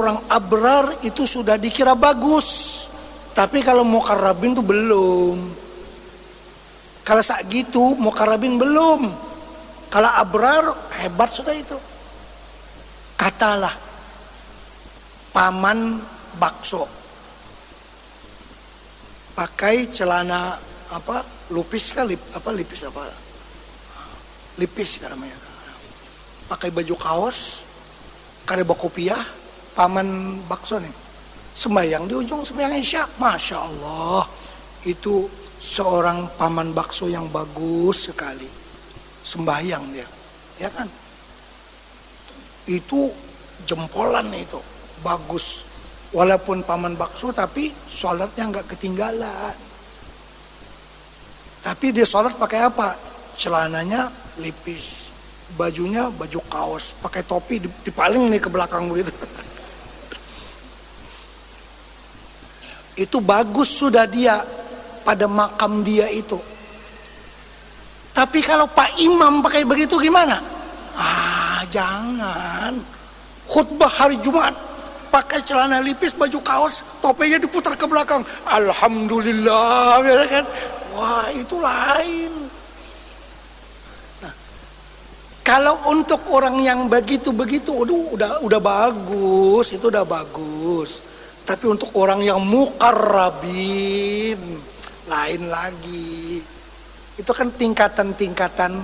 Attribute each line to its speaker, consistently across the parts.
Speaker 1: orang abrar itu sudah dikira bagus. Tapi kalau muqarrabin itu belum. Kalau sak gitu muqarrabin belum. Kalau abrar hebat sudah itu. Katalah paman bakso pakai celana lipis namanya, pakai baju kaos kareba kopiah, paman bakso nih sembahyang di ujung sembahyang Isya, masya Allah, itu seorang paman bakso yang bagus sekali sembahyang dia, ya kan, itu jempolan itu bagus. Walaupun paman bakso tapi sholatnya nggak ketinggalan. Tapi dia sholat pakai apa? Celananya lipis, bajunya baju kaos, pakai topi dipaling nih ke belakang begitu. Itu bagus sudah dia pada makam dia itu. Tapi kalau Pak Imam pakai begitu gimana? Jangan. Khutbah hari Jumat pakai celana lipis, baju kaos, topinya diputar ke belakang. Alhamdulillah, ya kan? Wah, itu lain. Nah, kalau untuk orang yang begitu-begitu, udah bagus, itu udah bagus. Tapi untuk orang yang muqarrabin, lain lagi. Itu kan tingkatan-tingkatan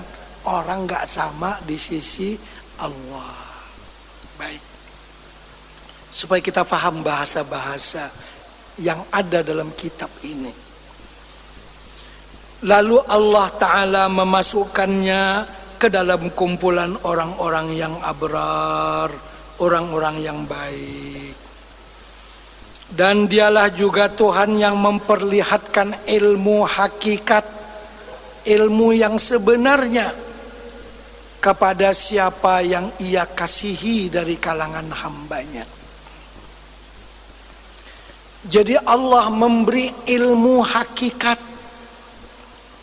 Speaker 1: orang nggak sama di sisi Allah. Baik. Supaya kita paham bahasa-bahasa yang ada dalam kitab ini. Lalu Allah Ta'ala memasukkannya ke dalam kumpulan orang-orang yang abrar, orang-orang yang baik. Dan dialah juga Tuhan yang memperlihatkan ilmu hakikat, ilmu yang sebenarnya kepada siapa yang ia kasihi dari kalangan hambanya. Jadi Allah memberi ilmu hakikat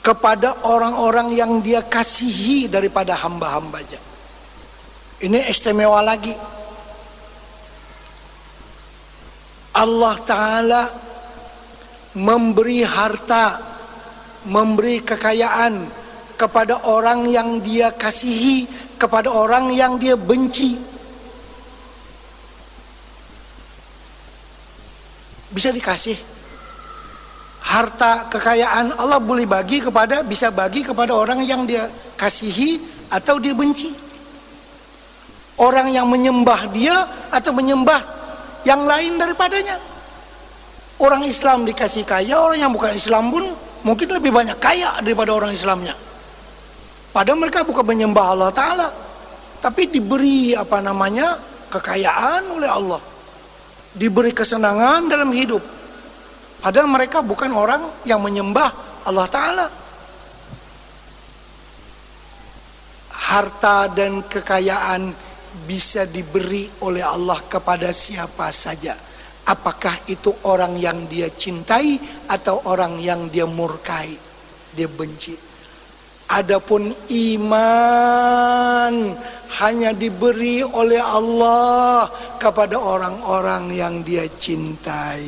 Speaker 1: kepada orang-orang yang dia kasihi daripada hamba-hambanya. Ini istimewa lagi. Allah Ta'ala memberi harta, memberi kekayaan kepada orang yang dia kasihi, kepada orang yang dia benci. Bisa dikasih harta kekayaan, Allah boleh bagi kepada, bisa bagi kepada orang yang dia kasihi atau dia benci, orang yang menyembah dia atau menyembah yang lain daripadanya. Orang Islam dikasih kaya, orang yang bukan Islam pun mungkin lebih banyak kaya daripada orang Islamnya, padahal mereka bukan menyembah Allah Ta'ala, tapi diberi kekayaan oleh Allah, diberi kesenangan dalam hidup, padahal mereka bukan orang yang menyembah Allah Ta'ala. Harta dan kekayaan bisa diberi oleh Allah kepada siapa saja, apakah itu orang yang dia cintai atau orang yang dia murkai, dia benci. Adapun iman hanya diberi oleh Allah kepada orang-orang yang dia cintai.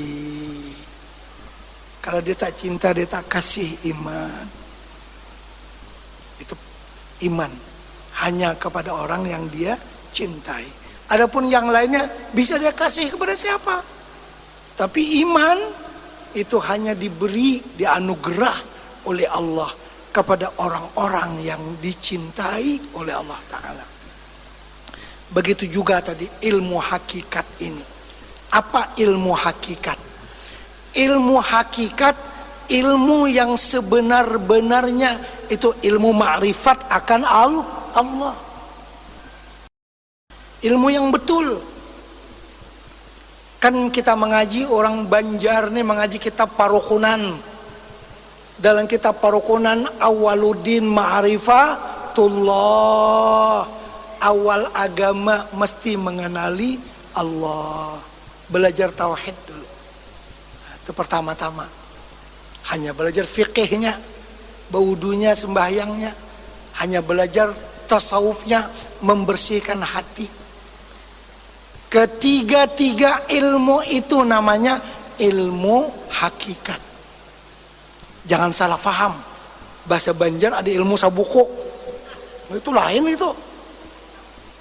Speaker 1: Kalau dia tak cinta, dia tak kasih iman. Itu iman hanya kepada orang yang dia cintai. Adapun yang lainnya bisa dia kasih kepada siapa. Tapi iman itu hanya diberi, dianugerah oleh Allah kepada orang-orang yang dicintai oleh Allah Ta'ala. Begitu juga tadi ilmu hakikat ini. Apa ilmu hakikat? Ilmu hakikat, ilmu yang sebenar-benarnya, itu ilmu ma'rifat akan Allah. Ilmu yang betul. Kan kita mengaji, orang Banjar nih mengaji kitab Parukunan. Dalam kitab Parukunan, Awaluddin Ma'rifatullah, awal agama mesti mengenali Allah. Belajar tauhid dulu. Itu pertama-tama. Hanya belajar fikihnya, baudunya, sembahyangnya. Hanya belajar tasawufnya, membersihkan hati. Ketiga-tiga ilmu itu namanya ilmu hakikat. Jangan salah paham. Bahasa Banjar ada ilmu sabuko. Itu lain itu.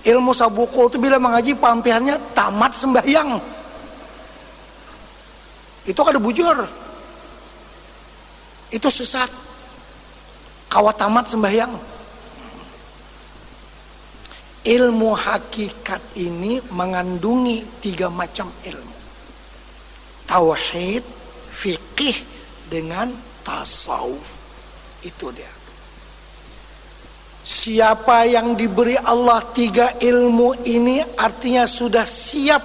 Speaker 1: Ilmu sabuko itu bila mengaji pampihannya tamat sembahyang. Itu kada bujur. Itu sesat. Kawat tamat sembahyang. Ilmu hakikat ini mengandungi 3 macam ilmu. Tauhid, fikih, dengan tasawuf. Itu dia. Siapa yang diberi Allah 3 ilmu ini artinya sudah siap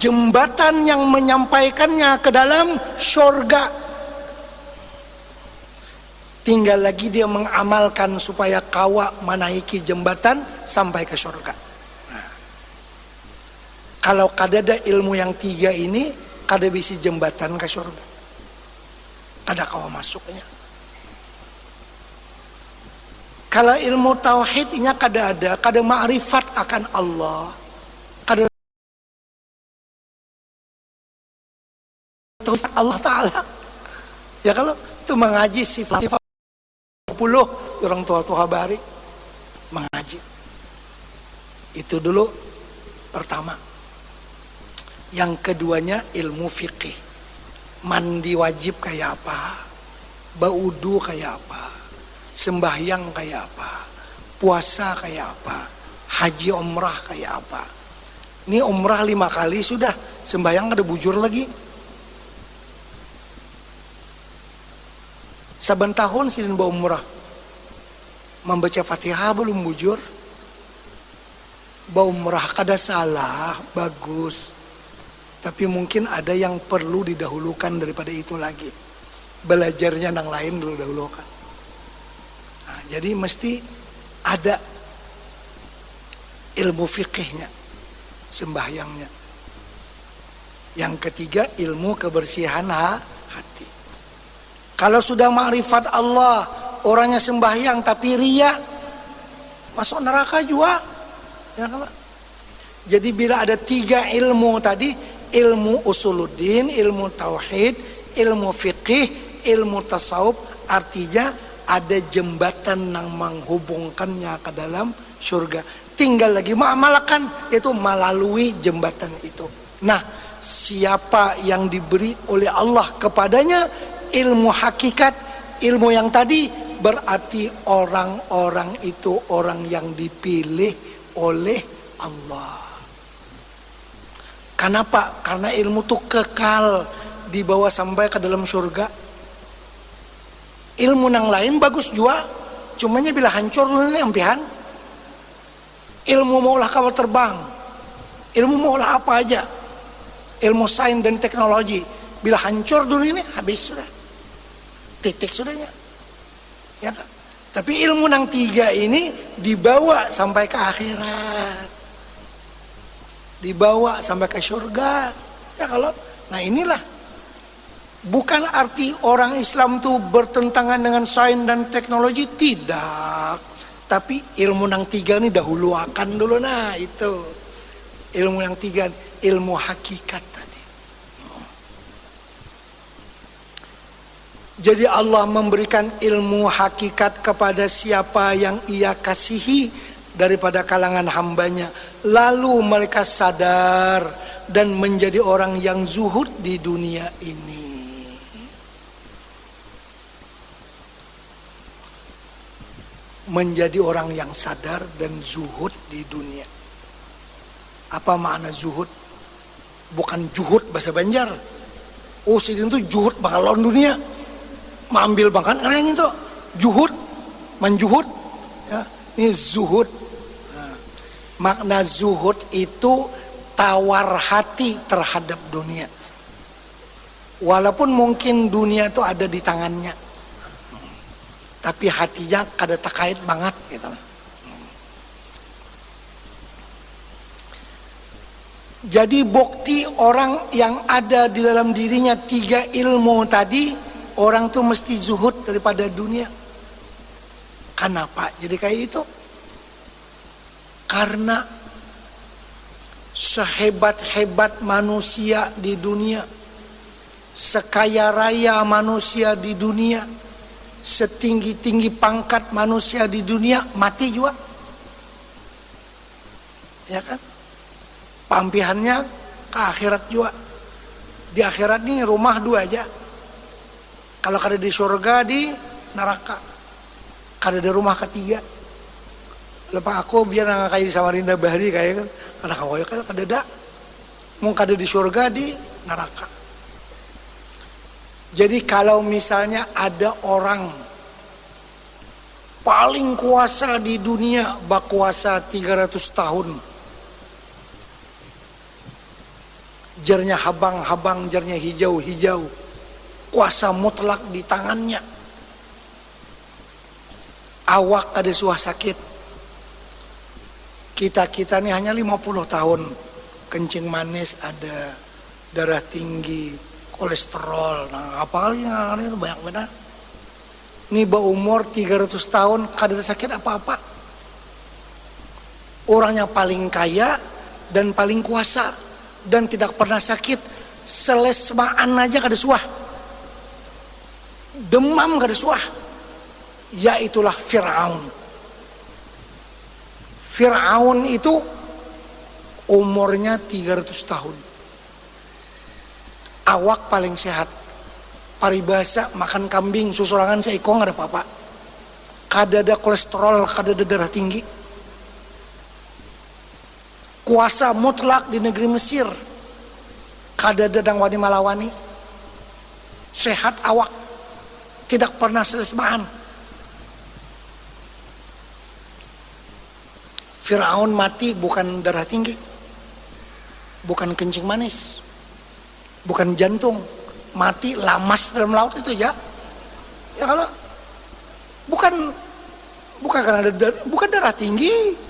Speaker 1: jembatan yang menyampaikannya ke dalam surga. Tinggal lagi dia mengamalkan supaya kawa menaiki jembatan sampai ke surga. Nah, kalau kada ada ilmu yang 3 ini, kada bisa jembatan ke surga. Kada kawa masuknya. Kalau ilmu tauhidnya kada ada, kada ma'rifat akan Allah, kada tahu Allah Ta'ala. Ya kalau itu mengaji sifat-sifat 10 orang tua-tua bari mengaji. Itu dulu pertama. Yang keduanya ilmu fikih. Mandi wajib kayak apa? Baudu kayak apa? Sembahyang kayak apa? Puasa kayak apa? Haji umrah kayak apa? Ini umrah 5 kali sudah. Sembahyang ada bujur lagi. Saban tahun sidin bawa umrah. Membaca Fatihah belum bujur. Bawa umrah kada salah, bagus. Tapi mungkin ada yang perlu didahulukan daripada itu lagi. Belajarnya yang lain dulu dahulukan. Nah, jadi mesti ada ilmu fikihnya, sembahyangnya. Yang ketiga ilmu kebersihan hati. Kalau sudah makrifat Allah, orangnya sembahyang tapi riya, masuk neraka juga. Ya, kan? Jadi bila ada 3 ilmu tadi, ilmu usuluddin, ilmu tauhid, ilmu fikih, ilmu tasawuf, artinya ada jembatan yang menghubungkannya ke dalam surga. Tinggal lagi mengamalkan, itu melalui jembatan itu. Nah, siapa yang diberi oleh Allah kepadanya ilmu hakikat, ilmu yang tadi, berarti orang-orang itu orang yang dipilih oleh Allah. Kenapa? Karena ilmu itu kekal dibawa sampai ke dalam surga. Ilmu yang lain bagus juga, cumanya bila hancur ini ampihan. Ilmu maulah kapal terbang, ilmu maulah apa aja, ilmu sains dan teknologi, bila hancur dulu ini habis sudah, titik sudahnya. Ya kan? Tapi ilmu yang 3 ini dibawa sampai ke akhirat, dibawa sampai ke surga. Ya kalau, nah inilah. Bukan arti orang Islam itu bertentangan dengan sains dan teknologi, tidak. Tapi ilmu yang 3 ini dahulu akan dulu. Nah itu ilmu yang 3, ilmu hakikat tadi. Jadi Allah memberikan ilmu hakikat kepada siapa yang ia kasihi daripada kalangan hambanya. Lalu mereka sadar dan menjadi orang yang zuhud di dunia ini. Menjadi orang yang sadar dan zuhud di dunia. Apa makna zuhud? Bukan juhud bahasa Banjar. Oh, sidin itu juhud bakal lawan dunia. Mengambil makan karena itu juhud, menjuhud. Ya, ini zuhud. Nah, makna zuhud itu tawar hati terhadap dunia. Walaupun mungkin dunia itu ada di tangannya, tapi hatinya kada terkait banget gitu. Jadi bukti orang yang ada di dalam dirinya 3 ilmu tadi, orang tuh mesti zuhud daripada dunia. Kenapa jadi kayak itu? Karena sehebat-hebat manusia di dunia, sekaya raya manusia di dunia, setinggi-tinggi pangkat manusia di dunia, mati juga. Ya kan? Pampihannya ke akhirat juga. Di akhirat ini rumah dua aja. Kalau kada di surga, di neraka. Kada di rumah ketiga. Lepas aku biar nggak kayak di Samarinda Bahari kayak kan. Karena kau kan kada ada. Mau kada di surga, di neraka. Jadi kalau misalnya ada orang paling kuasa di dunia, berkuasa 300 tahun. Jernya habang-habang, jernya hijau-hijau. Kuasa mutlak di tangannya. Awak ada suah sakit. Kita ini hanya 50 tahun. Kencing manis ada, darah tinggi, kolesterol. Nah, apalagi yang itu banyak benar. Ini berumur 300 tahun, kada sakit apa-apa. Orangnya paling kaya dan paling kuasa. Dan tidak pernah sakit. Selesmaan aja kada suah. Demam kada suah. Yaitulah Fir'aun. Fir'aun itu umurnya 300 tahun. Awak paling sehat. Paribasa makan kambing susurangan seekor nggak ada apa-apa. Kada ada kolesterol, kada ada darah tinggi. Kuasa mutlak di negeri Mesir. Kada ada dang wani malawani. Sehat awak. Tidak pernah selesmaan. Fir'aun mati bukan darah tinggi. Bukan kencing manis. Bukan jantung. Mati lamas dalam laut itu ya. Ya kalau bukan karena bukan darah tinggi.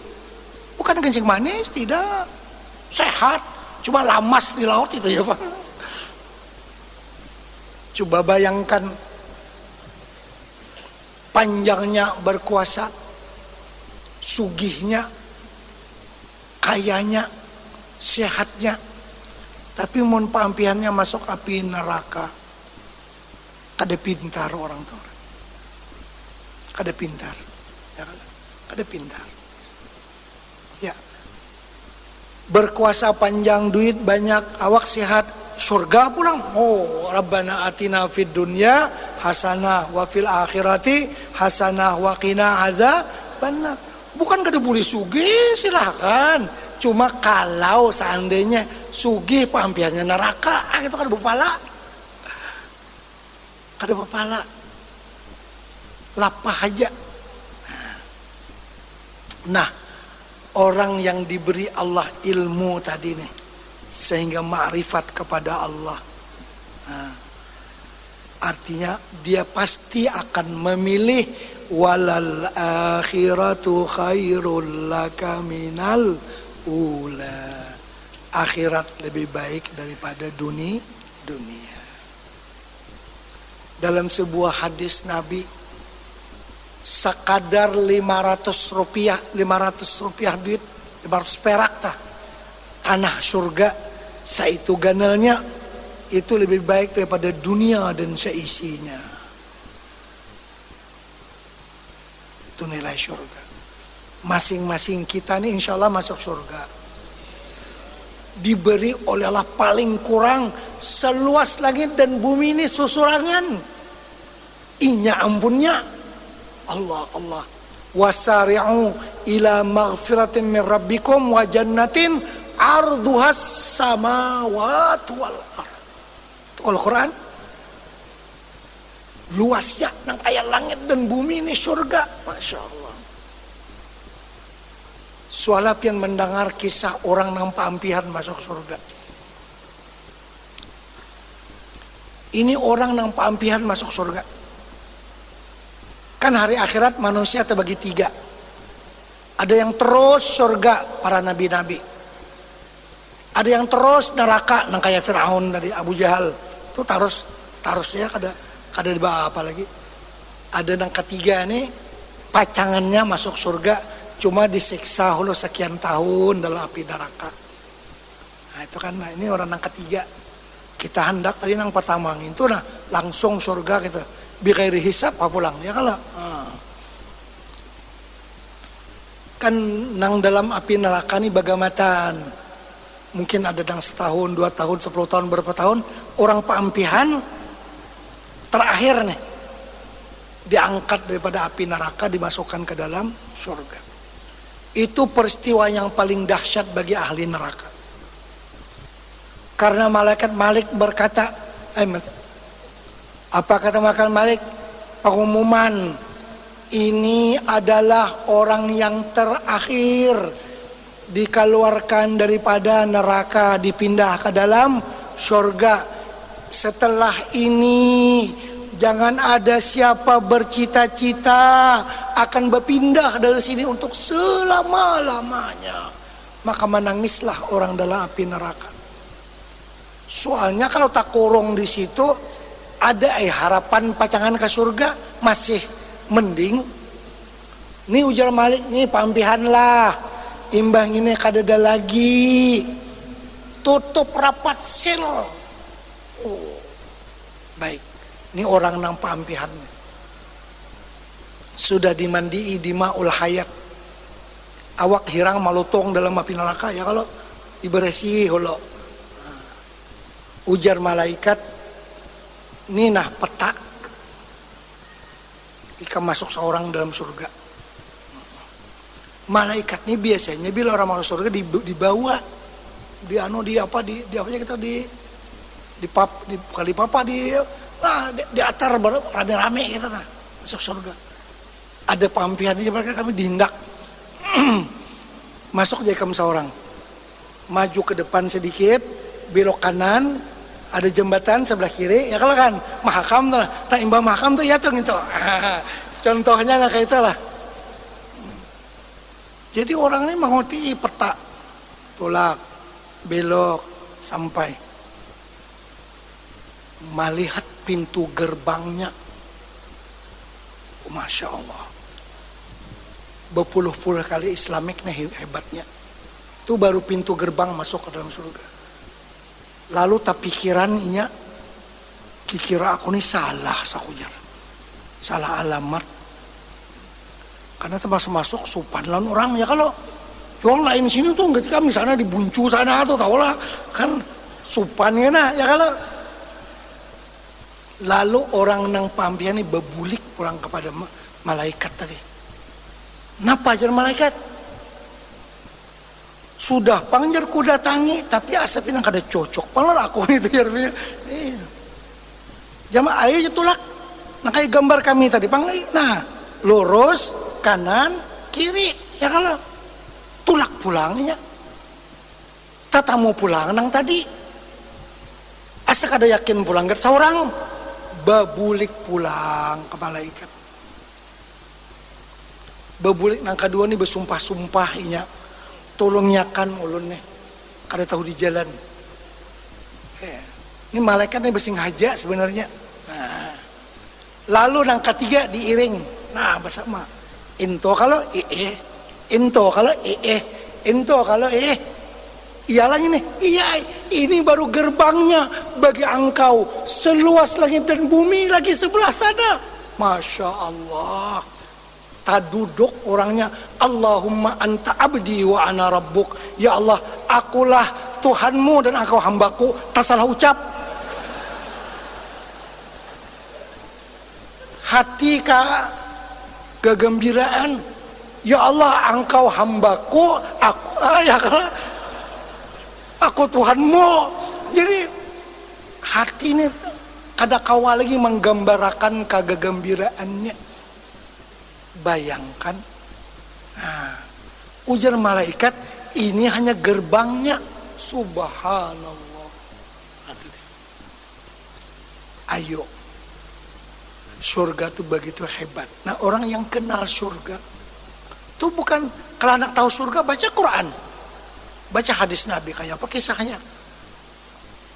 Speaker 1: Bukan kencing manis, tidak. Sehat, cuma lamas di laut itu ya, Pak. Coba bayangkan panjangnya berkuasa, sugihnya, kayanya, sehatnya. Tapi mun pampihannya masuk api neraka. Kada pintar orang tua. Kada pintar. Ya, kada pintar. Ya. Berkuasa panjang, duit banyak, awak sehat, surga pulang. Oh, Rabbana atina fid dunya hasanah wa fil akhirati hasanah wa qina adzabannar. Bukan kada boleh sugih, silahkan. Cuma kalau seandainya sugih pampiannya neraka, itu kada berpala. Kada berpala. Lapah aja. Nah, orang yang diberi Allah ilmu tadi nih, sehingga ma'rifat kepada Allah. Nah, artinya dia pasti akan memilih walal akhiratu khairul laka minal ula. Akhirat lebih baik daripada dunia. Dalam sebuah hadis Nabi, sekadar 500 rupiah duit, 500 perak tah, tanah surga saitu ganalnya, itu lebih baik daripada dunia dan seisinya. Itu nilai surga. Masing-masing kita nih insya Allah masuk surga. Diberi oleh Allah paling kurang seluas langit dan bumi ini susurangan. Inya ampunnya. Allah wasari'u ila maghfiratin min rabbikum wa jannatin arduhas samawati wal ardh. Itu Al-Quran. Luasnya nang kayak langit dan bumi ini surga. Masya Allah. Sualapian mendengar kisah orang nang paampihan masuk surga. Ini orang nang paampihan masuk surga. Kan hari akhirat manusia terbagi 3. Ada yang terus surga, para nabi-nabi. Ada yang terus neraka, nang kayak Fir'aun tadi, Abu Jahal. Itu tarusnya kada dibawa apa lagi. Ada yang ketiga nih, pacangannya masuk surga, cuma disiksa hulu sekian tahun dalam api neraka. Nah itu kan, nah, ini orang yang ketiga. Kita hendak tadi yang pertama itu nah langsung surga gitu. Bighairi hisab apa pulang ya kalau. Kan nang dalam api neraka ini bagamatan. Mungkin ada yang setahun, 2 tahun, 10 tahun, berapa tahun orang paampihan terakhir nih diangkat daripada api neraka dimasukkan ke dalam surga. Itu peristiwa yang paling dahsyat bagi ahli neraka. Karena malaikat Malik berkata, apa kata malaikat Malik? Pengumuman, ini adalah orang yang terakhir dikeluarkan daripada neraka, dipindah ke dalam surga. Setelah ini jangan ada siapa bercita-cita akan berpindah dari sini untuk selama-lamanya. Maka menangislah orang dalam api neraka. Soalnya kalau tak kurung di situ ada harapan pacangan ke surga masih mending. Nih ujar Malik, nih pampihan lah. Imbang ini kadada lagi. Tutup rapat sil. Oh. Baik. Ini orang nang pampihan. Sudah dimandii di ma'ul hayat. Awak hirang malutong dalam api neraka ya kalau diberesi holo. Ujar malaikat, ini nah peta jika masuk seorang dalam surga. Malaikat ini biasanya bila orang masuk surga dibawa di atar rame-rame gitu nah masuk surga. Ada pampihannya mereka kami dihindak masuk jadi kamu seorang, maju ke depan sedikit, belok kanan. Ada jembatan sebelah kiri, ya kalau kan mahakam tuh, tak imbang mahakam tuh ya tuh gitu. Contohnya nggak kayak itulah. Jadi orang ini mengerti peta, tolak, belok, sampai melihat pintu gerbangnya. Masya Allah, berpuluh-puluh kali Islamik nih hebatnya. Itu baru pintu gerbang masuk ke dalam surga. Lalu tak pikirannya, kira aku ini salah sakujar, salah alamat. Karena termasuk masuk supan lawan orang ya kalau yang lain sini tuh nggak kami sana dibuncu sana atau tau lah kan supannya nah ya kalau. Lalu orang nang pampian ini bebulik pulang kepada malaikat tadi. Napa ajar malaikat? Sudah panjer ku datangi tapi asapnya kada cocok. Malah aku itu ya. Jamaah ayo tulak. Nah kayak gambar kami tadi nah lurus kanan kiri ya kalau tulak pulangnya. Tatamu pulang nang tadi. Asa kada yakin pulang gat seorang babulik pulang ke malaikat. Babulik nang kedua nih bersumpah-sumpah inya. Tolong nyakan ulun nih, kada tahu di jalan. Ini malaikat nih besing haja sebenarnya. Nah, lalu yang ketiga diiring. Nah bersama. Into kalau into kalau into kalau Iyalah ini, iya ini baru gerbangnya bagi engkau seluas langit dan bumi lagi sebelah sana. Masya Allah. Tak duduk orangnya, Allahumma anta abdi wa ana rabbuk. Ya Allah, akulah Tuhanmu dan aku hambaku. Tak salah ucap. Hati kegembiraan. Ya Allah, engkau hambaku, aku Tuhanmu. Jadi hati ini kada kawal lagi menggambarkan kegembiraannya. Bayangkan, nah, ujar malaikat ini hanya gerbangnya. Subhanallah. Ayo, surga itu begitu hebat. Nah orang yang kenal surga itu bukan kalau anak tahu surga baca Quran, baca hadis Nabi kayak apa kisahnya,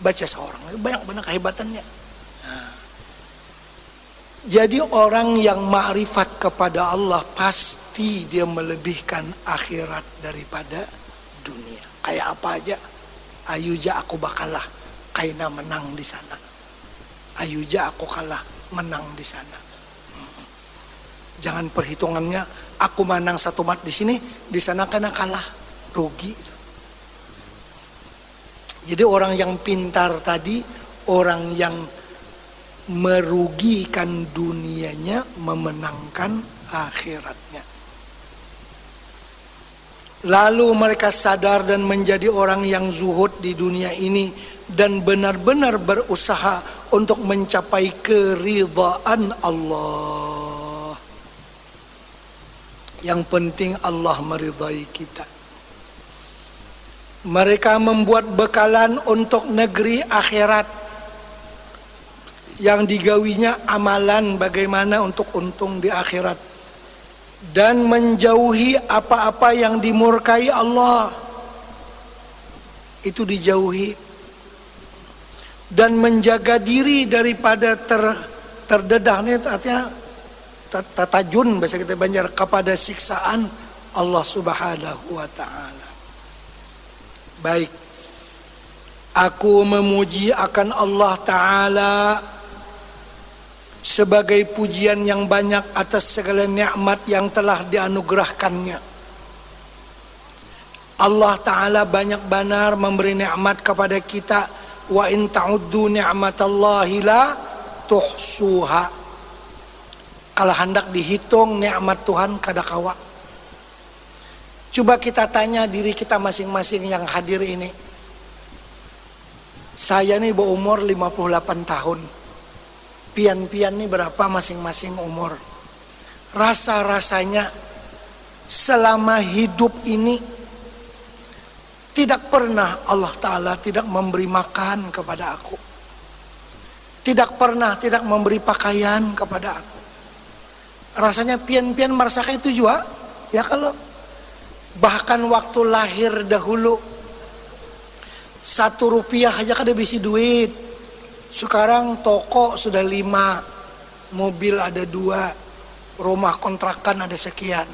Speaker 1: baca seorang banyak kehebatannya. Nah, jadi orang yang ma'rifat kepada Allah pasti dia melebihkan akhirat daripada dunia. Kayak apa aja. Ayuja aku bakalah kaina menang di sana. Ayuja aku kalah menang di sana. Jangan perhitungannya aku menang satu mat di sini, di sana kena kalah, rugi. Jadi orang yang pintar tadi, orang yang merugikan dunianya, memenangkan akhiratnya. Lalu mereka sadar dan menjadi orang yang zuhud di dunia ini dan benar-benar berusaha untuk mencapai keridhaan Allah. Yang penting Allah meridai kita. Mereka membuat bekalan untuk negeri akhirat. Yang digawinya amalan bagaimana untuk untung di akhirat. Dan menjauhi apa-apa yang dimurkai Allah. Itu dijauhi. Dan menjaga diri daripada terdedah. Ini artinya tatajun bahasa kita Banjar, kepada siksaan Allah Subhanahu wa ta'ala. Baik. Aku memuji akan Allah Ta'ala sebagai pujian yang banyak atas segala nikmat yang telah dianugerahkannya. Allah Ta'ala banyak benar memberi nikmat kepada kita. Wa in ta'uddu ni'matallahi la tuhsuha. Kalau hendak dihitung nikmat Tuhan kada kawa. Coba kita tanya diri kita masing-masing yang hadir ini. Saya nih berumur 58 tahun. Pian-pian nih berapa masing-masing umur. Rasa-rasanya selama hidup ini tidak pernah Allah Ta'ala tidak memberi makan kepada aku. Tidak pernah tidak memberi pakaian kepada aku. Rasanya pian-pian merasakan itu juga. Ya kalau bahkan waktu lahir dahulu 1 rupiah aja kada bisi duit. Sekarang toko sudah 5, mobil ada 2, rumah kontrakan ada sekian.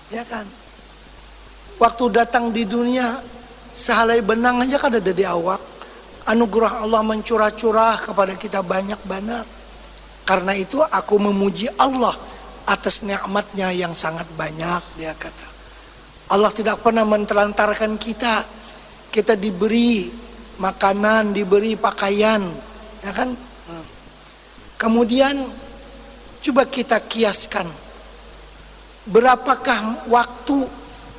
Speaker 1: Ya kan? Waktu datang di dunia sehelai benang aja kada ada di awak. Anugerah Allah mencurah-curah kepada kita banyak benar. Karena itu aku memuji Allah atas nikmatnya yang sangat banyak, dia kata. Allah tidak pernah mentelantarkan kita. Kita diberi makanan, diberi pakaian, ya kan? Kemudian coba kita kiaskan, berapakah waktu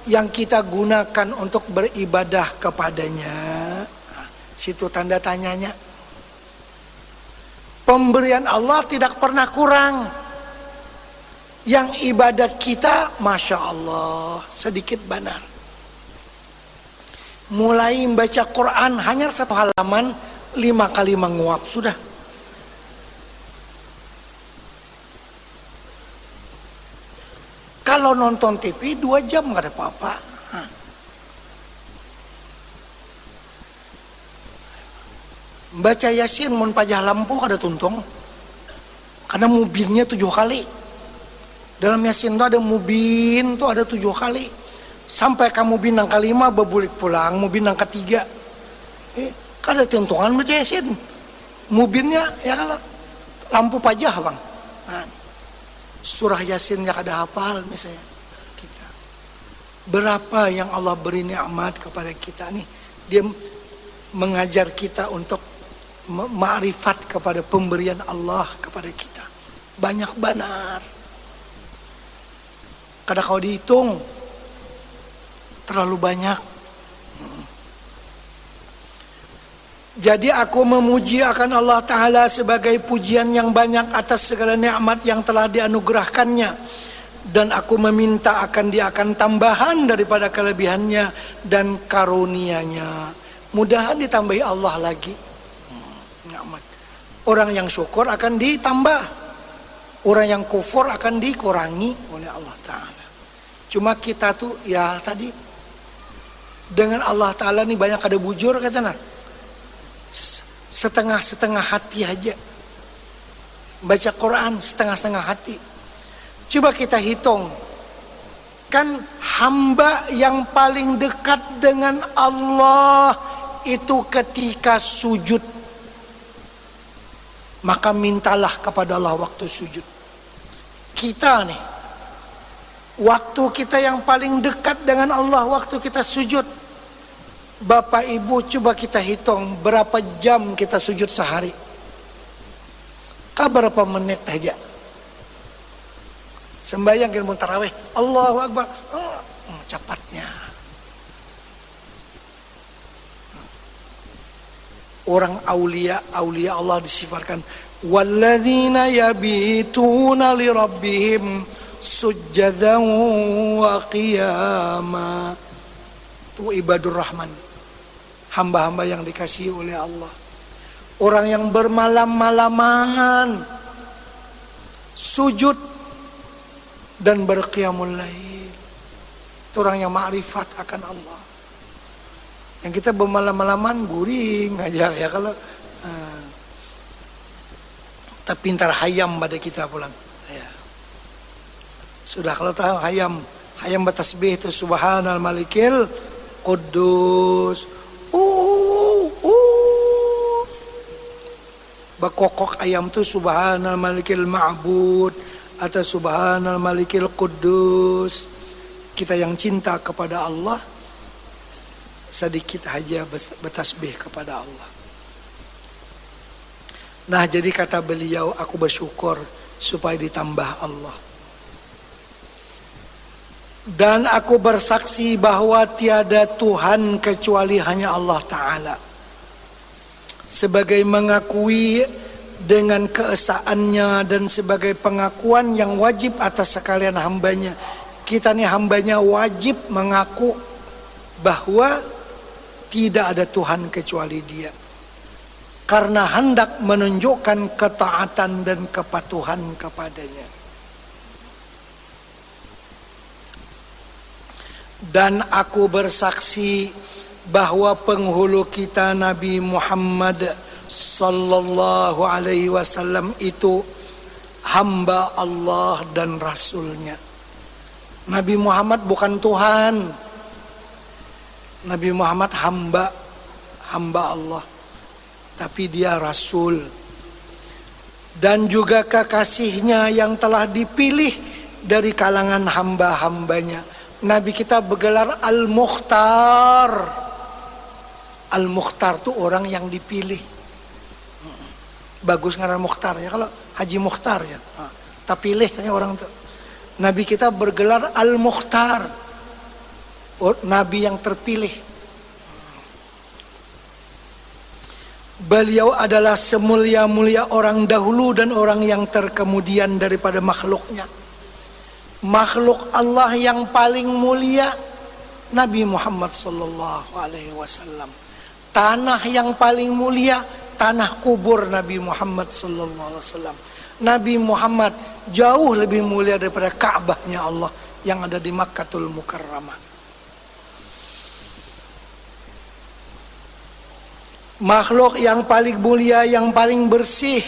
Speaker 1: yang kita gunakan untuk beribadah kepadanya? Situ tanda tanyanya. Pemberian Allah tidak pernah kurang. Yang ibadat kita, Masya Allah, sedikit benar. Mulai membaca Quran hanya 1 halaman 5 kali menguap sudah. Kalau nonton TV 2 jam nggak ada apa-apa. Baca Yasin mun pajah lampu ada tuntung. Karena mubinnya 7 kali. Dalam Yasin itu ada mubin tuh ada 7 kali. Sampai kamu binang kelima bebulik pulang, mubin yang ketiga. Kan ada tuntungan baca Yasin. Mubinnya ya kalau lampu pajah bang. Nah, surah Yasin yang ada hafal misalnya kita. Berapa yang Allah beri nikmat kepada kita nih. Dia mengajar kita untuk ma'rifat kepada pemberian Allah kepada kita. Banyak benar. Kadang kalau dihitung terlalu banyak. Jadi aku memuji akan Allah Ta'ala sebagai pujian yang banyak atas segala nikmat yang telah dianugerahkannya. Dan aku meminta dia akan tambahan daripada kelebihannya dan karunia-Nya. Mudahan ditambahi Allah lagi. Nikmat. Orang yang syukur akan ditambah. Orang yang kufur akan dikurangi oleh Allah Ta'ala. Cuma kita tuh ya tadi dengan Allah Ta'ala nih banyak ada bujur katanya. Setengah-setengah hati aja. Baca Quran setengah-setengah hati. Coba kita hitung. Kan hamba yang paling dekat dengan Allah itu ketika sujud. Maka mintalah kepada Allah waktu sujud. Kita nih, waktu kita yang paling dekat dengan Allah waktu kita sujud. Bapak Ibu coba kita hitung berapa jam kita sujud sehari. Berapa menit aja. Sembahyang ilmu tarawih, Allahu Akbar, cepatnya. Orang aulia Allah disifatkan walladzina yabituna li rabbihim sujjadan wa qiyama. Itu ibadur rahman, hamba-hamba yang dikasihi oleh Allah. Orang yang bermalam-malaman sujud dan berqiyamul lail. Itu orang yang ma'rifat akan Allah. Yang kita bermalam-malaman guring aja ya kalau tapi ntar hayam pada kita pulang. Ya. Sudah kalau tahu hayam bertasbih itu subhanal malikil quddus. Bekokok ayam itu subhanal malikil ma'bud atau subhanal malikil quddus. Kita yang cinta kepada Allah sedikit aja bertasbih kepada Allah. Nah, jadi kata beliau, aku bersyukur supaya ditambah Allah. Dan aku bersaksi bahwa tiada Tuhan kecuali hanya Allah Ta'ala. Sebagai mengakui dengan keesaannya dan sebagai pengakuan yang wajib atas sekalian hambanya. Kita nih hambanya wajib mengaku bahwa tidak ada Tuhan kecuali Dia. Karena hendak menunjukkan ketaatan dan kepatuhan kepadanya. Dan aku bersaksi bahwa penghulu kita Nabi Muhammad sallallahu alaihi wasallam itu hamba Allah dan Rasulnya. Nabi Muhammad bukan Tuhan. Nabi Muhammad hamba Allah, tapi dia Rasul dan juga kekasihnya yang telah dipilih dari kalangan hamba-hambanya. Nabi kita bergelar Al-Mukhtar. Al-Mukhtar itu orang yang dipilih. Bagus ngaran Mukhtar ya, kalau Haji Mukhtar ya, tak pilih orang itu. Nabi kita bergelar Al-Mukhtar. Nabi yang terpilih. Beliau adalah semulia-mulia orang dahulu dan orang yang terkemudian daripada makhluknya. Makhluk Allah yang paling mulia Nabi Muhammad sallallahu alaihi wasallam. Tanah yang paling mulia tanah kubur Nabi Muhammad sallallahu alaihi wasallam. Nabi Muhammad jauh lebih mulia daripada Ka'bahnya Allah yang ada di Makkatul Mukarramah. Makhluk yang paling mulia, yang paling bersih,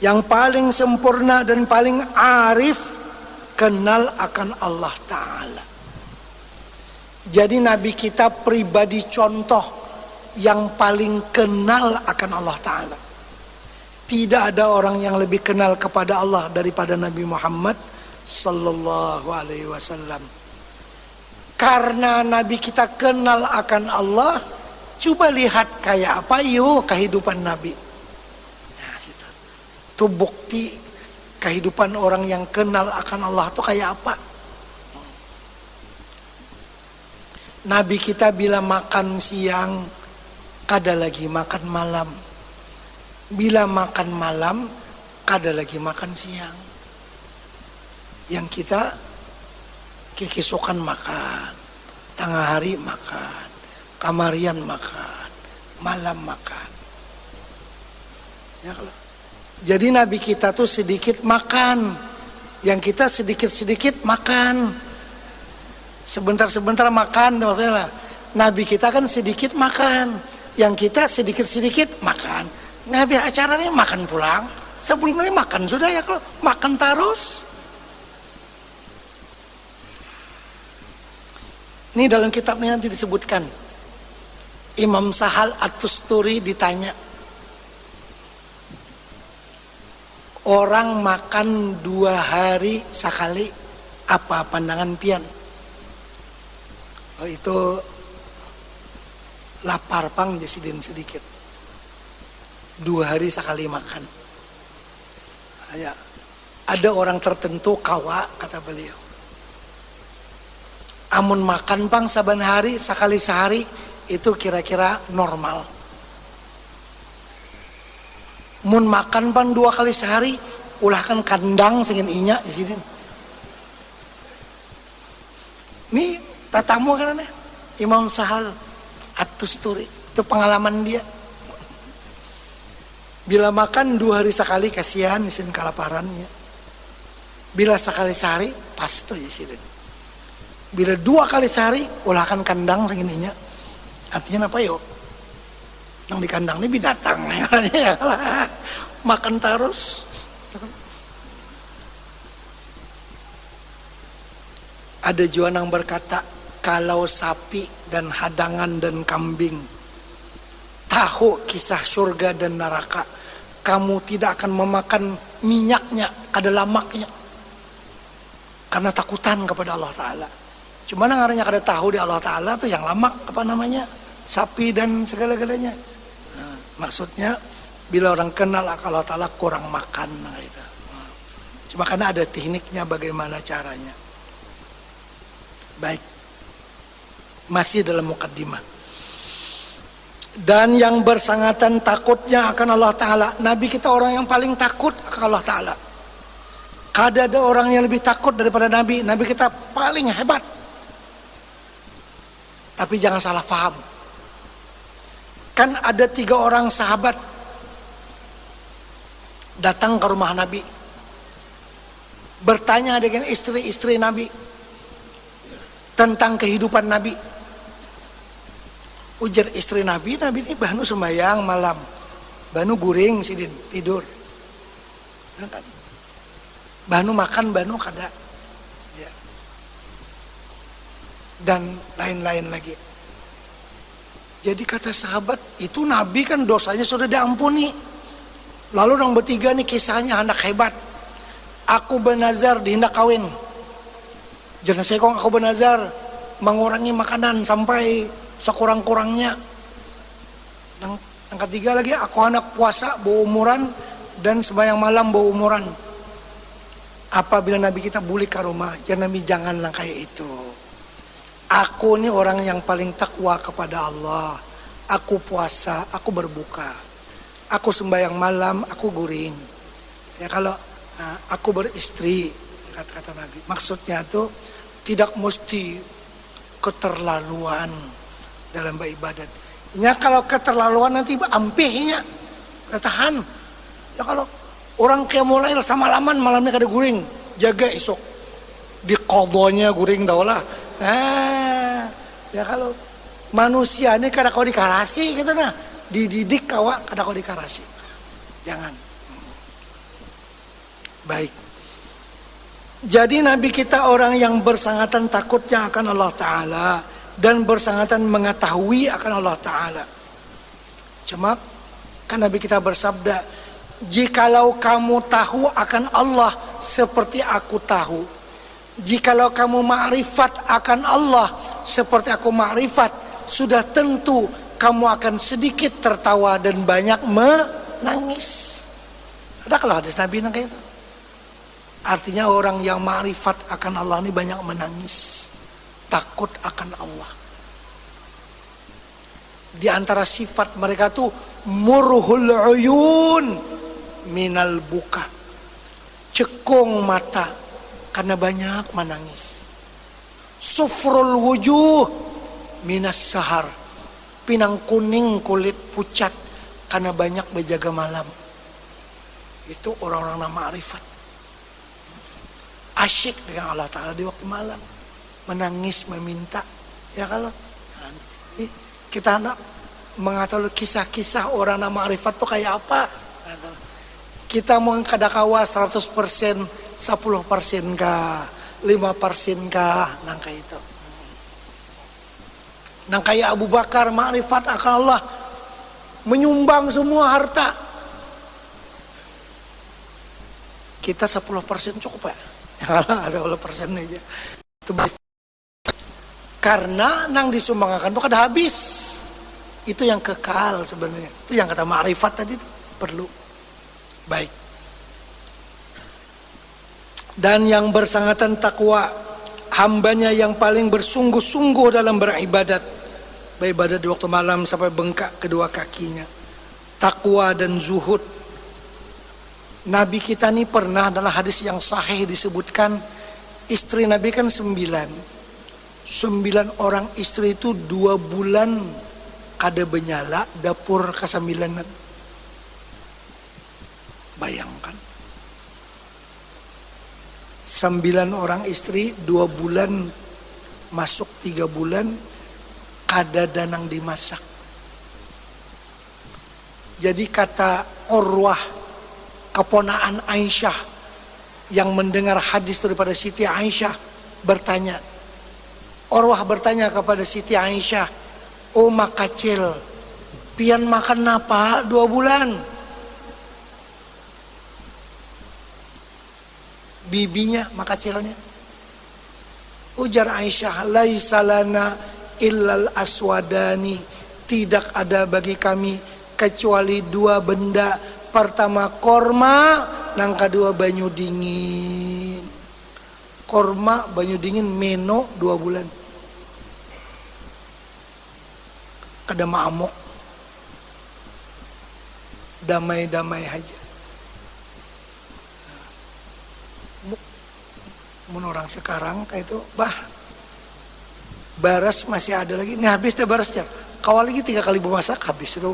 Speaker 1: yang paling sempurna dan paling arif, kenal akan Allah Ta'ala. Jadi Nabi kita pribadi contoh yang paling kenal akan Allah Ta'ala. Tidak ada orang yang lebih kenal kepada Allah daripada Nabi Muhammad sallallahu alaihi wasallam. Karena Nabi kita kenal akan Allah, coba lihat kayak apa yuk kehidupan Nabi. Nah, itu bukti kehidupan orang yang kenal akan Allah itu kayak apa. Nabi kita bila makan siang, kada lagi makan malam. Bila makan malam, kada lagi makan siang. Yang kita kekisukan makan, tengah hari makan, kamarian makan, malam makan. Ya, jadi Nabi kita tuh sedikit makan, yang kita sedikit-sedikit makan. Sebentar-sebentar makan, maksudnya. Nabi kita kan sedikit makan, yang kita sedikit-sedikit makan. Nabi acaranya makan pulang, sebelumnya makan sudah ya, kalau makan terus. Ini dalam kitab ini nanti disebutkan. Imam Sahal At-Tusturi ditanya, orang makan 2 hari sekali, apa pandangan pian? Oh, itu lapar pang jasidin sedikit. 2 hari sekali makan. Ya. Ada orang tertentu kawa, kata beliau. Amun makan pang saban hari sekali sehari, itu kira-kira normal. Mun makan pang 2 kali sehari, ulahkan kandang singin inya di sini. Ini tatamu kan Imam Sahal At-Tusturi, itu pengalaman dia. Bila makan 2 hari sekali kasihan isin kelaparannya. Bila sekali sehari pasti isin. Bila 2 kali sehari ulahkan kandang singin inya. Artinya apa yo? Yang di kandang ini binatang ya. Makan terus. Ada juga yang berkata, kalau sapi dan hadangan dan kambing tahu kisah surga dan neraka, kamu tidak akan memakan minyaknya, kada lamaknya, karena takutan kepada Allah Ta'ala. Cuma ngaranya kada tahu di Allah Ta'ala tuh yang lamak, apa namanya, sapi dan segala-galanya. Nah, maksudnya bila orang kenal Allah Ta'ala kurang makan gitu. Cuma karena ada tekniknya bagaimana caranya. Baik, masih dalam mukaddimah. Dan yang bersangatan takutnya akan Allah Ta'ala. Nabi kita orang yang paling takut akan Allah Ta'ala. Kada ada orang yang lebih takut daripada Nabi. Nabi kita paling hebat. Tapi jangan salah paham. Kan ada 3 orang sahabat datang ke rumah Nabi, bertanya dengan istri-istri Nabi tentang kehidupan Nabi. Ujar istri Nabi, Nabi ini banu sembahyang malam, banu guring sidin tidur, banu makan, banu kada, ya. Dan lain-lain lagi. Jadi kata sahabat, itu Nabi kan dosanya sudah diampuni. Lalu orang bertiga nih kisahnya anak hebat. Aku bernazar dihendak kawin. Jangan saya kok aku bernazar mengurangi makanan sampai sekurang-kurangnya. Yang ketiga lagi, aku anak puasa bawa umuran dan sembahyang malam bawa umuran. Apabila Nabi kita balik ke rumah, Nabi janganlah kayak itu. Aku ini orang yang paling takwa kepada Allah. Aku puasa, aku berbuka. Aku sembahyang malam, aku guring. Ya kalau aku beristri, kata Nabi. Maksudnya itu tidak mesti keterlaluan dalam beribadat. Ya kalau keterlaluan nanti ampihnya, tahan. Ya kalau orang kayak mulai sama laman malamnya kada guring, jaga esok di kodonya guring daulah. Ya kalau manusia ini kada kau dikarasi gitu nah, dididik kawa kada kau dikarasi. Jangan. Baik. Jadi Nabi kita orang yang bersangatan takutnya akan Allah Ta'ala dan bersangatan mengetahui akan Allah Ta'ala. Cuma kan Nabi kita bersabda, jikalau kamu tahu akan Allah seperti aku tahu, jikalau kamu ma'rifat akan Allah seperti aku ma'rifat, sudah tentu kamu akan sedikit tertawa dan banyak menangis. Ada kalau hadis Nabi yang kayak itu. Artinya orang yang ma'rifat akan Allah ini banyak menangis, takut akan Allah. Di antara sifat mereka tuh murhul uyun minal buka, cekung mata karena banyak menangis. Sufrul wujuh minas sahar, pinang kuning kulit pucat karena banyak berjaga malam. Itu orang-orang yang ma'rifat. Asyik dengan Allah Ta'ala di waktu malam, menangis, meminta. Ya kalau kita nak mengatakan kisah-kisah orang yang ma'rifat itu kayak apa, kita mau kadakawa 100%, 10% kah, 5% kah, nangka itu. Nang kayak Abu Bakar makrifat akan Allah, menyumbang semua harta. Kita 10% cukup ya? Ada 10% aja. Itu karena nang disumbangkan bukan habis. Itu yang kekal sebenarnya. Itu yang kata makrifat tadi itu perlu. Baik. Dan yang bersangatan takwa, hambanya yang paling bersungguh-sungguh dalam beribadat. Beribadat di waktu malam sampai bengkak kedua kakinya. Takwa dan zuhud. Nabi kita ini pernah dalam hadis yang sahih disebutkan, istri Nabi kan 9 orang istri itu 2 bulan ada benyala dapur ke-9. Bayangkan 9 orang istri 2 bulan masuk 3 bulan kada danang dimasak. Jadi kata Urwah, keponaan Aisyah yang mendengar hadis daripada Siti Aisyah bertanya, Urwah bertanya kepada Siti Aisyah, "Oh mak kecil, pian makan apa 2 bulan?" Bibinya, mak kecilnya. Ujar Aisyah, "Laisa lana illal aswadani." Tidak ada bagi kami kecuali 2 benda. Pertama korma, nang kedua banyu dingin. Korma, banyu dingin, meno 2 bulan. Kada mamuk. Damai-damai aja. Mun orang sekarang kayak itu, baras masih ada lagi. Ini habis deh barasnya. Kawal lagi 3 kali memasak habis itu.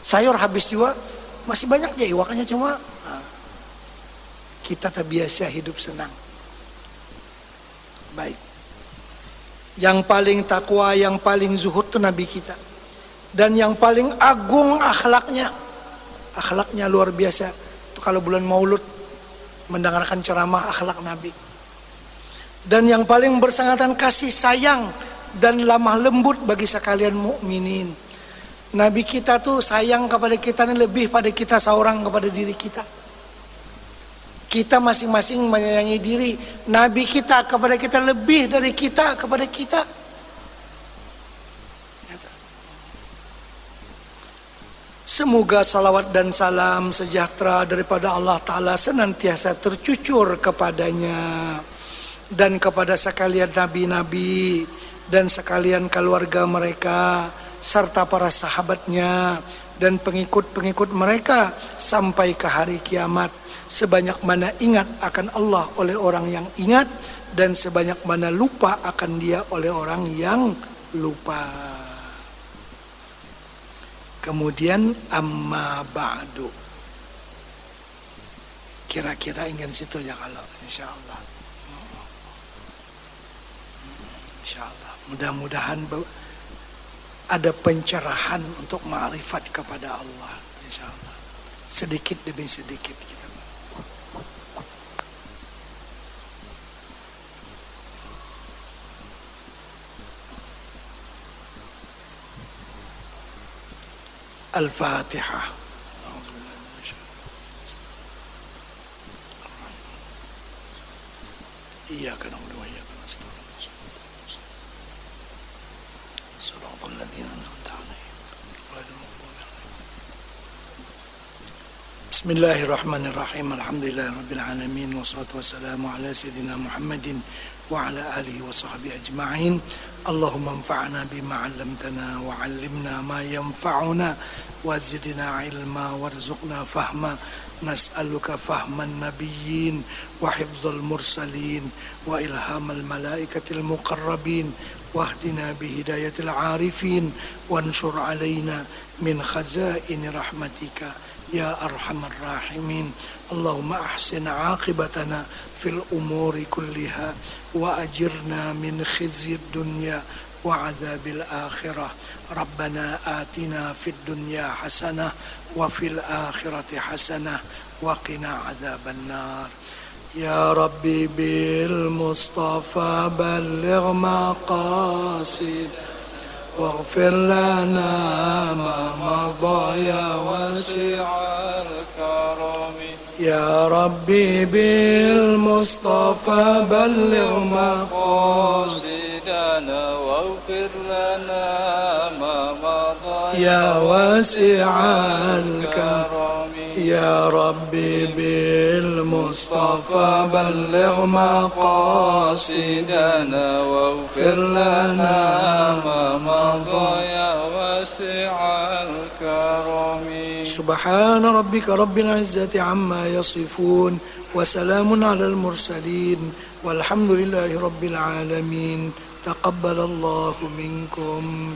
Speaker 1: Sayur habis juga. Masih banyak ya iwakannya, cuma kita tak biasa hidup senang. Baik. Yang paling takwa, yang paling zuhud itu Nabi kita. Dan yang paling agung akhlaknya. Akhlaknya luar biasa. Itu kalau bulan Maulud mendengarkan ceramah akhlak Nabi. Dan yang paling bersangatan kasih sayang dan lemah lembut bagi sekalian mukminin. Nabi kita tuh sayang kepada kita ini lebih pada kita seorang kepada diri kita. Kita masing-masing menyayangi diri. Nabi kita kepada kita lebih dari kita kepada kita. Semoga salawat dan salam sejahtera daripada Allah Ta'ala senantiasa tercucur kepadanya. Dan kepada sekalian nabi-nabi dan sekalian keluarga mereka. Serta para sahabatnya dan pengikut-pengikut mereka sampai ke hari kiamat. Sebanyak mana ingat akan Allah oleh orang yang ingat, dan sebanyak mana lupa akan dia oleh orang yang lupa. Kemudian amma ba'du. Kira-kira ingin situ ya kalau insyaallah. Insyaallah. Mudah-mudahan ada pencerahan untuk ma'rifat kepada Allah, insyaallah. Sedikit demi sedikit kita. Al-Fatihah. Iyyaka na'budu wa iyyaka nasta'in. صراط الذين أنعمت عليهم غير المغضوب عليهم. بسم الله الرحمن الرحيم. الحمد لله رب العالمين والصلاة والسلام على سيدنا محمد وعلى آله وصحبه أجمعين. اللهم انفعنا بما علمتنا وعلمنا ما ينفعنا وزدنا علما وارزقنا فهما. نسألك فهم النبيين وحفظ المرسلين وإلهام الملائكة المقربين واهدنا بهداية العارفين وانشر علينا من خزائن رحمتك يا أرحم الراحمين. اللهم أحسن عاقبتنا في الأمور كلها وأجرنا من خزي الدنيا وعذاب الآخرة. ربنا آتنا في الدنيا حسنة وفي الآخرة حسنة وقنا عذاب النار. يا ربي بالمصطفى بلغ مقاصد واغفر لنا ما مضى يا واسع
Speaker 2: الكرم
Speaker 1: يا ربي بالمصطفى بلغ مقاصدنا
Speaker 2: واغفر لنا ما مضى
Speaker 1: يا واسع الكرم يا ربي بالمصطفى بلغ مقاصدنا واغفر لنا
Speaker 2: ما مضى يا واسع الكرم.
Speaker 1: سبحان ربك رب العزة عما يصفون وسلام على المرسلين والحمد لله رب العالمين. تقبل الله منكم.